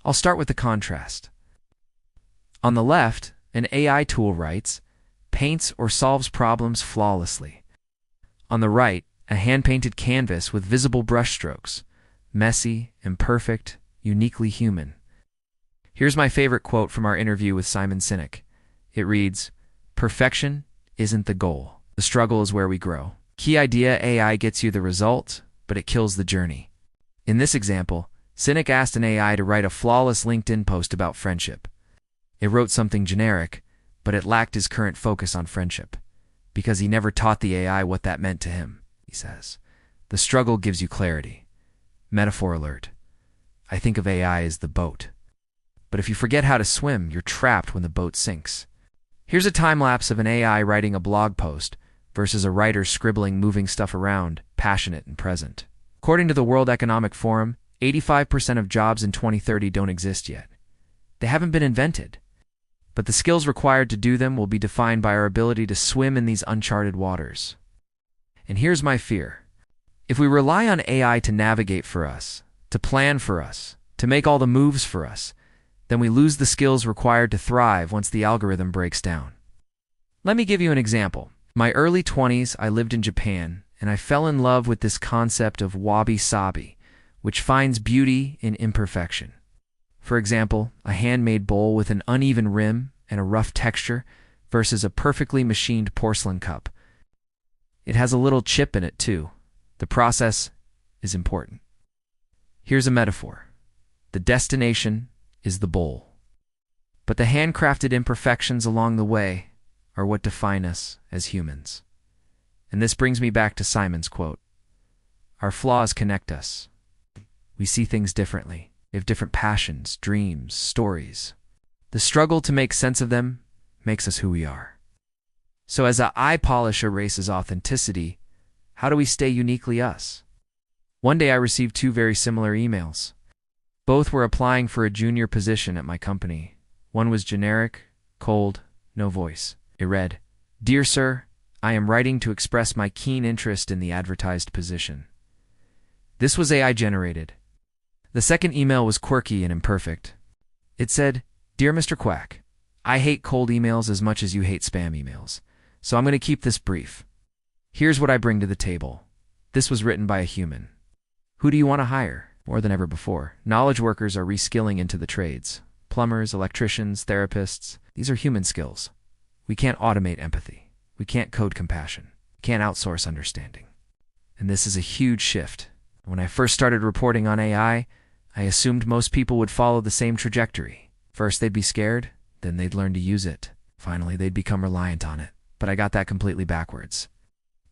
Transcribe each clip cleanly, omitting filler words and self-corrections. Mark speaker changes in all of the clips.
Speaker 1: I'll start with the contrast. On the left, an AI tool writes, paints or solves problems flawlessly. On the right, a hand-painted canvas with visible brushstrokes, messy, imperfect, uniquely human. Here's my favorite quote from our interview with Simon Sinek. It reads, "Perfection isn't the goal. The struggle is where we grow." Key idea: AI gets you the result, but it kills the journey. In this example, Sinek asked an AI to write a flawless LinkedIn post about friendship. It wrote something generic, but it lacked his current focus on friendship, because he never taught the AI what that meant to him, he says. The struggle gives you clarity. Metaphor alert. I think of AI as the boat. But if you forget how to swim, you're trapped when the boat sinks. Here's a time-lapse of an AI writing a blog post versus a writer scribbling, moving stuff around, passionate and present. According to the World Economic Forum, 85% of jobs in 2030 don't exist yet. They haven't been invented. But the skills required to do them will be defined by our ability to swim in these uncharted waters. And here's my fear. If we rely on AI to navigate for us, to plan for us, to make all the moves for us, then we lose the skills required to thrive once the algorithm breaks down. Let me give you an example. In my early 20s, I lived in Japan, and I fell in love with this concept of wabi-sabi, which finds beauty in imperfection. For example, a handmade bowl with an uneven rim and a rough texture versus a perfectly machined porcelain cup. It has a little chip in it too. The process is important. Here's a metaphor. The destination is the bowl. But the handcrafted imperfections along the way are what define us as humans. And this brings me back to Simon's quote. Our flaws connect us. We see things differently. We have different passions, dreams, stories. The struggle to make sense of them makes us who we are. So as an eye polish erases authenticity, how do we stay uniquely us? One day I received two very similar emails. Both were applying for a junior position at my company. One was generic, cold, no voice. It read, "Dear sir, I am writing to express my keen interest in the advertised position." This was AI generated. The second email was quirky and imperfect. It said, "Dear Mr. Quack, I hate cold emails as much as you hate spam emails, so I'm going to keep this brief. Here's what I bring to the table." This was written by a human. Who do you want to hire? More than ever before, knowledge workers are reskilling into the trades. Plumbers, electricians, therapists, these are human skills. We can't automate empathy. We can't code compassion. We can't outsource understanding. And this is a huge shift. When I first started reporting on AI, I assumed most people would follow the same trajectory. First, they'd be scared, then they'd learn to use it. Finally, they'd become reliant on it. But I got that completely backwards.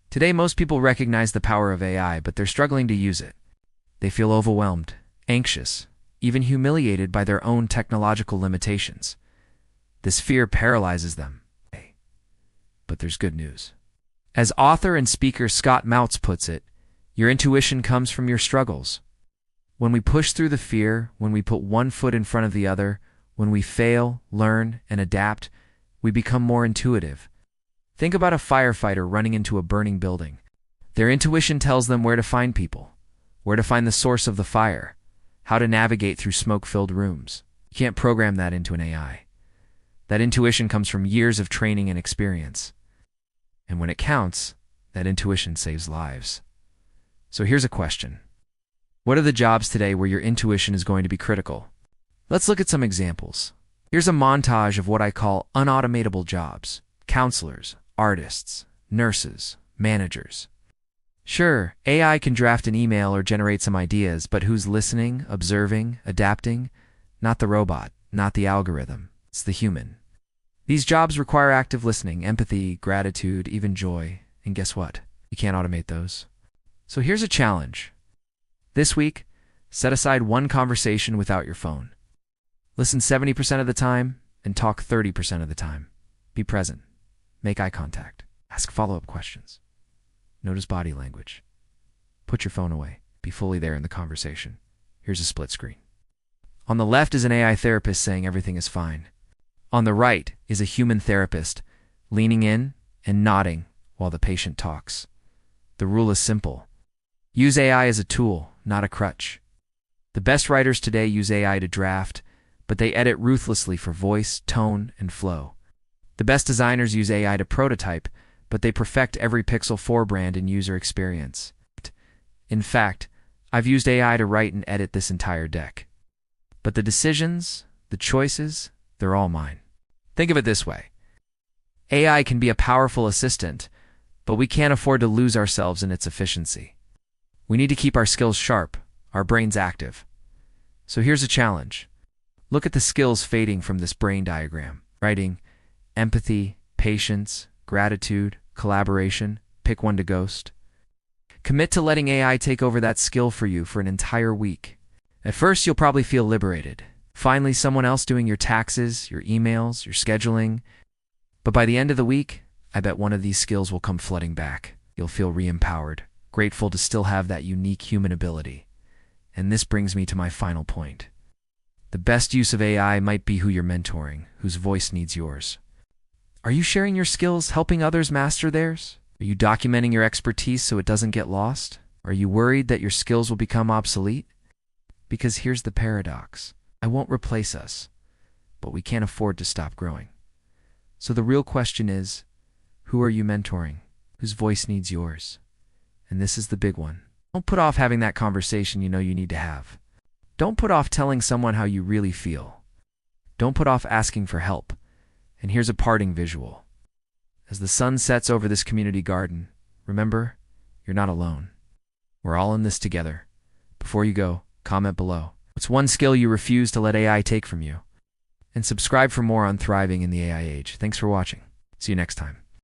Speaker 1: Today, most people recognize the power of AI, but they're struggling to use it. They feel overwhelmed, anxious, even humiliated by their own technological limitations. This fear paralyzes them. But there's good news. As author and speaker Scott Moutz puts it, your intuition comes from your struggles. When we push through the fear, when we put one foot in front of the other, when we fail, learn, and adapt, we become more intuitive. Think about a firefighter running into a burning building. Their intuition tells them where to find people, where to find the source of the fire, how to navigate through smoke-filled rooms. You can't program that into an AI. That intuition comes from years of training and experience. And when it counts, that intuition saves lives. So here's a question. What are the jobs today where your intuition is going to be critical? Let's look at some examples. Here's a montage of what I call unautomatable jobs. Counselors, artists, nurses, managers. Sure, AI can draft an email or generate some ideas, but who's listening, observing, adapting? Not the robot, not the algorithm. It's the human. These jobs require active listening, empathy, gratitude, even joy. And guess what? You can't automate those. So here's a challenge. This week, set aside one conversation without your phone. Listen 70% of the time and talk 30% of the time. Be present. Make eye contact. Ask follow-up questions. Notice body language. Put your phone away. Be fully there in the conversation. Here's a split screen. On the left is an AI therapist saying everything is fine. On the right is a human therapist leaning in and nodding while the patient talks. The rule is simple. Use AI as a tool, not a crutch. The best writers today use AI to draft, but they edit ruthlessly for voice, tone, and flow. The best designers use AI to prototype, but they perfect every Pixel 4 brand and user experience. In fact, I've used AI to write and edit this entire deck. But the decisions, the choices, they're all mine. Think of it this way. AI can be a powerful assistant, but we can't afford to lose ourselves in its efficiency. We need to keep our skills sharp, our brains active. So here's a challenge. Look at the skills fading from this brain diagram. Writing, empathy, patience, gratitude, collaboration. Pick one to ghost. Commit to letting AI take over that skill for you for an entire week. At first, you'll probably feel liberated. Finally, someone else doing your taxes, your emails, your scheduling. But by the end of the week, I bet one of these skills will come flooding back. You'll feel re-empowered, grateful to still have that unique human ability. And this brings me to my final point. The best use of AI might be who you're mentoring, whose voice needs yours. Are you sharing your skills, helping others master theirs? Are you documenting your expertise so it doesn't get lost? Are you worried that your skills will become obsolete? Because here's the paradox. I won't replace us, but we can't afford to stop growing. So the real question is, who are you mentoring? Whose voice needs yours? And this is the big one. Don't put off having that conversation you know you need to have. Don't put off telling someone how you really feel. Don't put off asking for help. And here's a parting visual. As the sun sets over this community garden, remember, you're not alone. We're all in this together. Before you go, comment below. What's one skill you refuse to let AI take from you? And subscribe for more on thriving in the AI age. Thanks for watching. See you next time.